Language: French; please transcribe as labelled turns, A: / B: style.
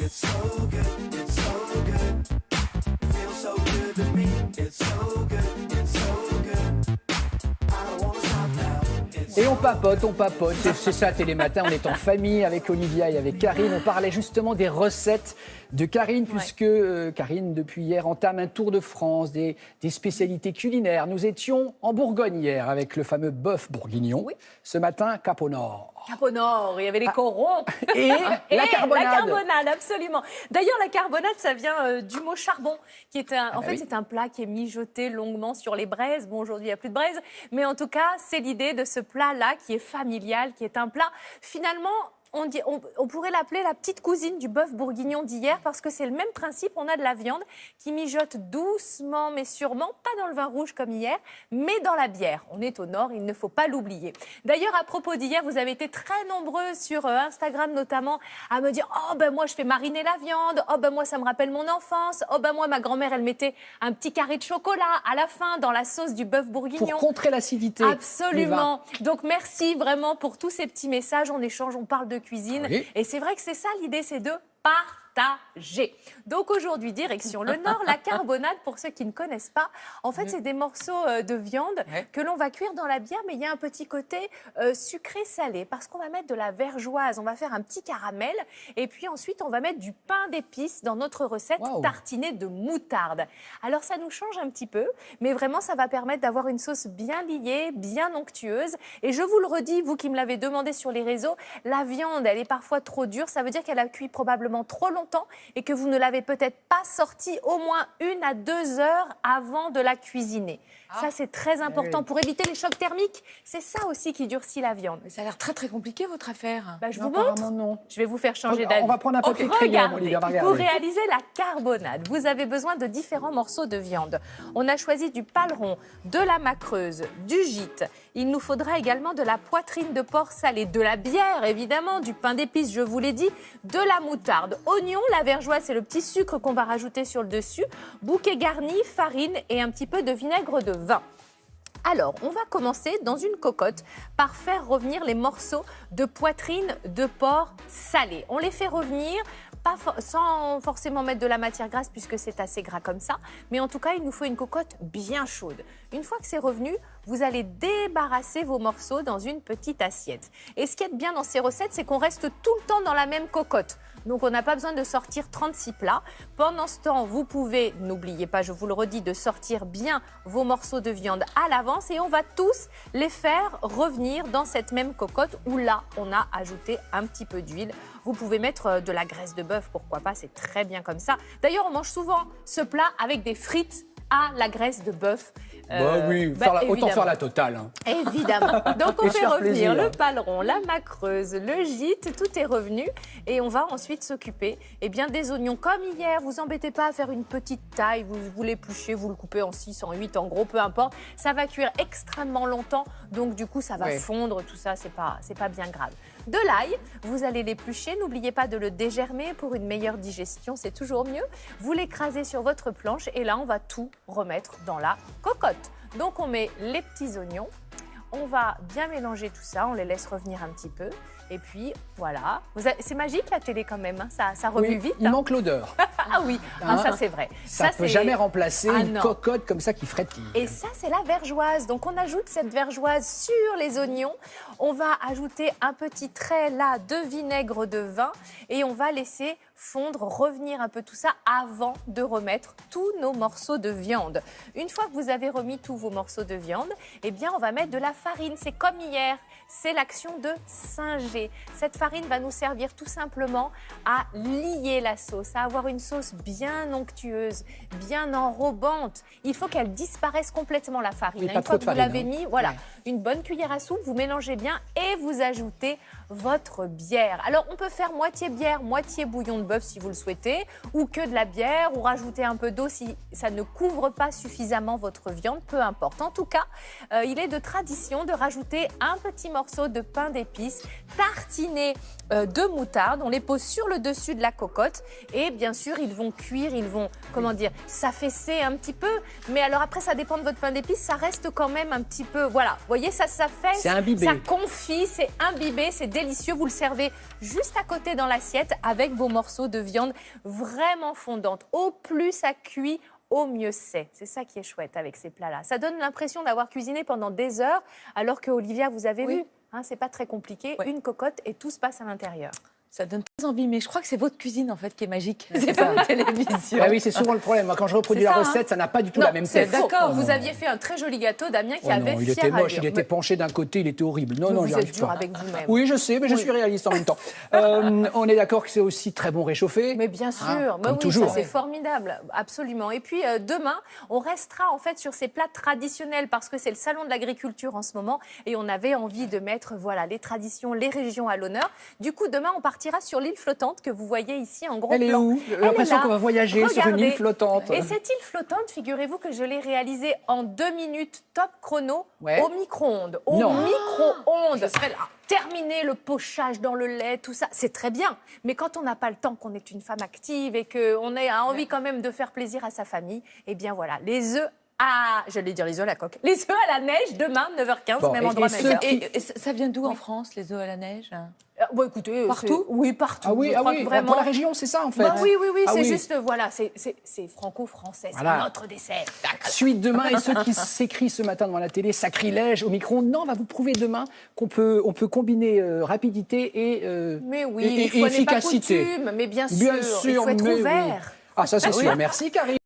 A: It's so good, it's so good. Feels so good to me. It's so good, it's so good. I don't wanna stop now. It's
B: Et on papote, c'est ça Télématin, on est en famille avec Olivia et avec Karine. On parlait justement des recettes de Karine, puisque Karine, depuis hier, entame un tour de France, des spécialités culinaires. Nous étions en Bourgogne hier avec le fameux bœuf bourguignon.
C: Oui.
B: Ce matin, Cap au Nord.
C: Cap au Nord, il y avait les corons.
B: Et la carbonade.
C: La carbonade, absolument. D'ailleurs, la carbonade, ça vient du mot charbon, qui est en fait, c'est un plat qui est mijoté longuement sur les braises. Bon, aujourd'hui, il n'y a plus de braises, mais en tout cas, c'est l'idée de ce plat-là qui est familial, qui est un plat, finalement, on pourrait l'appeler la petite cousine du bœuf bourguignon d'hier parce que c'est le même principe. On a de la viande qui mijote doucement mais sûrement, pas dans le vin rouge comme hier, mais dans la bière. On est au nord, il ne faut pas l'oublier. D'ailleurs, à propos d'hier, vous avez été très nombreux sur Instagram notamment à me dire « Oh ben moi je fais mariner la viande, oh ben moi ça me rappelle mon enfance, oh ben moi ma grand-mère elle mettait un petit carré de chocolat à la fin dans la sauce du bœuf bourguignon. »
B: Pour contrer l'acidité.
C: Absolument. Donc merci vraiment pour tous ces petits messages. On échange, on parle de cuisine.
B: Oui.
C: Et c'est vrai que c'est ça l'idée, c'est de partager. Donc aujourd'hui, direction le Nord, la carbonade, pour ceux qui ne connaissent pas, en fait, c'est des morceaux de viande que l'on va cuire dans la bière, mais il y a un petit côté sucré-salé parce qu'on va mettre de la vergeoise, on va faire un petit caramel et puis ensuite, on va mettre du pain d'épices dans notre recette tartinée de moutarde. Alors ça nous change un petit peu, mais vraiment, ça va permettre d'avoir une sauce bien liée, bien onctueuse. Et je vous le redis, vous qui me l'avez demandé sur les réseaux, la viande, elle est parfois trop dure, ça veut dire qu'elle a cuit probablement trop longtemps et que vous ne l'avez peut-être pas sortie au moins 1 à 2 heures avant de la cuisiner. Ça, c'est très important pour éviter les chocs thermiques. C'est ça aussi qui durcit la viande.
D: Mais ça a l'air très compliqué votre affaire.
C: Bah, je vous montre.
B: Non.
C: Je vais vous faire changer d'avis.
B: On va prendre un papier de crayon,
C: Regardez,
B: Olivia, regarde.
C: pour réaliser la carbonade, vous avez besoin de différents morceaux de viande. On a choisi du paleron, de la macreuse, du gîte. Il nous faudra également de la poitrine de porc salée, de la bière évidemment, du pain d'épices, je vous l'ai dit, de la moutarde, oignon, la vergeoise, c'est le petit sucre qu'on va rajouter sur le dessus, bouquet garni, farine et un petit peu de vinaigre de vin. Alors, on va commencer dans une cocotte par faire revenir les morceaux de poitrine de porc salé. On les fait revenir sans forcément mettre de la matière grasse puisque c'est assez gras comme ça. Mais en tout cas, il nous faut une cocotte bien chaude. Une fois que c'est revenu, vous allez débarrasser vos morceaux dans une petite assiette. Et ce qui est bien dans ces recettes, c'est qu'on reste tout le temps dans la même cocotte. Donc, on n'a pas besoin de sortir 36 plats. Pendant ce temps, vous pouvez, n'oubliez pas, je vous le redis, de sortir bien vos morceaux de viande à l'avance et on va tous les faire revenir dans cette même cocotte où là, on a ajouté un petit peu d'huile. Vous pouvez mettre de la graisse de bœuf, pourquoi pas, c'est très bien comme ça. D'ailleurs, on mange souvent ce plat avec des frites à la graisse de bœuf.
B: Autant faire la totale. Hein.
C: Évidemment. Donc, on fait revenir
B: plaisir.
C: le paleron, la macreuse, le gîte, tout est revenu. Et on va ensuite s'occuper des oignons. Comme hier, vous embêtez pas à faire une petite taille, vous l'épluchez, vous le coupez en 6, en 8, en gros, peu importe. Ça va cuire extrêmement longtemps, donc du coup, ça va fondre, tout ça, c'est pas bien grave. De l'ail, vous allez l'éplucher, n'oubliez pas de le dégermer pour une meilleure digestion, c'est toujours mieux. Vous l'écrasez sur votre planche et là, on va tout remettre dans la cocotte. Donc, on met les petits oignons, on va bien mélanger tout ça, on les laisse revenir un petit peu. Et puis, voilà. C'est magique la télé quand même, hein. Ça remue vite.
B: Il manque l'odeur.
C: Ah oui, ça c'est vrai.
B: Ça ne peut jamais remplacer une cocotte comme ça qui frétille.
C: Et ça, c'est la vergeoise. Donc, on ajoute cette vergeoise sur les oignons. On va ajouter un petit trait là de vinaigre de vin et on va laisser fondre, revenir un peu tout ça avant de remettre tous nos morceaux de viande. Une fois que vous avez remis tous vos morceaux de viande, on va mettre de la farine. C'est comme hier. C'est l'action de singer. Cette farine va nous servir tout simplement à lier la sauce, à avoir une sauce bien onctueuse, bien enrobante. Il faut qu'elle disparaisse complètement, la farine. Une fois que vous l'avez mis, une bonne cuillère à soupe, vous mélangez bien et vous ajoutez votre bière. Alors, on peut faire moitié bière, moitié bouillon de bœuf si vous le souhaitez, ou que de la bière, ou rajouter un peu d'eau si ça ne couvre pas suffisamment votre viande, peu importe. En tout cas, il est de tradition de rajouter un petit morceau de pain d'épices tartiné de moutarde. On les pose sur le dessus de la cocotte et bien sûr, ils vont cuire, ils vont, s'affaisser un petit peu. Mais alors après, ça dépend de votre pain d'épices, ça reste quand même un petit peu, voilà. Vous voyez, ça s'affaisse, ça confie, c'est imbibé, c'est délicieux. Vous le servez juste à côté dans l'assiette avec vos morceaux morceaux de viande vraiment fondante. Au plus ça cuit, au mieux c'est. C'est ça qui est chouette avec ces plats-là. Ça donne l'impression d'avoir cuisiné pendant des heures, alors que Olivia, vous avez vu, hein, c'est pas très compliqué. Une cocotte et tout se passe à l'intérieur.
D: Ça donne très envie, mais je crois que c'est votre cuisine en fait qui est magique. C'est pas la télévision.
B: Ah oui, c'est souvent le problème. Quand je reproduis la recette, ça n'a pas du tout la même tête.
C: D'accord. Vous aviez fait un très joli gâteau, Damien, qui avait
B: il
C: fière
B: était moche,
C: allure.
B: il était penché d'un côté, il était horrible. Non,
C: Vous
B: j'y
C: êtes
B: arrive
C: dur
B: pas.
C: avec vous-même.
B: Oui, je sais, mais je suis réaliste en même temps. On est d'accord que c'est aussi très bon réchauffé.
C: Mais bien sûr, bah
B: comme
C: oui,
B: toujours.
C: ça c'est formidable, absolument. Et puis demain, on restera en fait sur ces plats traditionnels parce que c'est le salon de l'agriculture en ce moment et on avait envie de mettre les traditions, les régions à l'honneur. Du coup, demain, on partira sur l'île flottante que vous voyez ici en gros plan.
B: Elle est où? J'ai l'impression qu'on va voyager sur une île flottante.
C: Et cette île flottante, figurez-vous que je l'ai réalisée en 2 minutes top chrono au micro-ondes. Au micro-ondes. Terminer le pochage dans le lait, tout ça, c'est très bien. Mais quand on n'a pas le temps, qu'on est une femme active et qu'on a envie quand même de faire plaisir à sa famille, eh bien voilà, les œufs j'allais dire les œufs à la coque. Les œufs à la neige, demain, 9h15, même endroit, même heure.
D: Et ça vient d'où en France, les œufs à la neige?
C: Écoutez,
D: partout?
C: Oui, partout.
B: Ah oui,
C: vraiment...
B: pour la région, c'est ça en fait.
C: oui,
B: Ah
C: c'est
B: oui.
C: juste, c'est franco-français, c'est notre dessert.
B: Suite demain, et ceux qui s'écrient ce matin devant la télé, sacrilège au micro-ondes, non, on va vous prouver demain on peut combiner rapidité et,
C: mais oui,
B: et
C: il faut
B: efficacité.
C: Pas coutume, mais bien sûr,
B: Bien sûr,
C: il faut être
B: mais
C: ouvert.
B: Oui. Ah, ça c'est sûr. Merci Karine.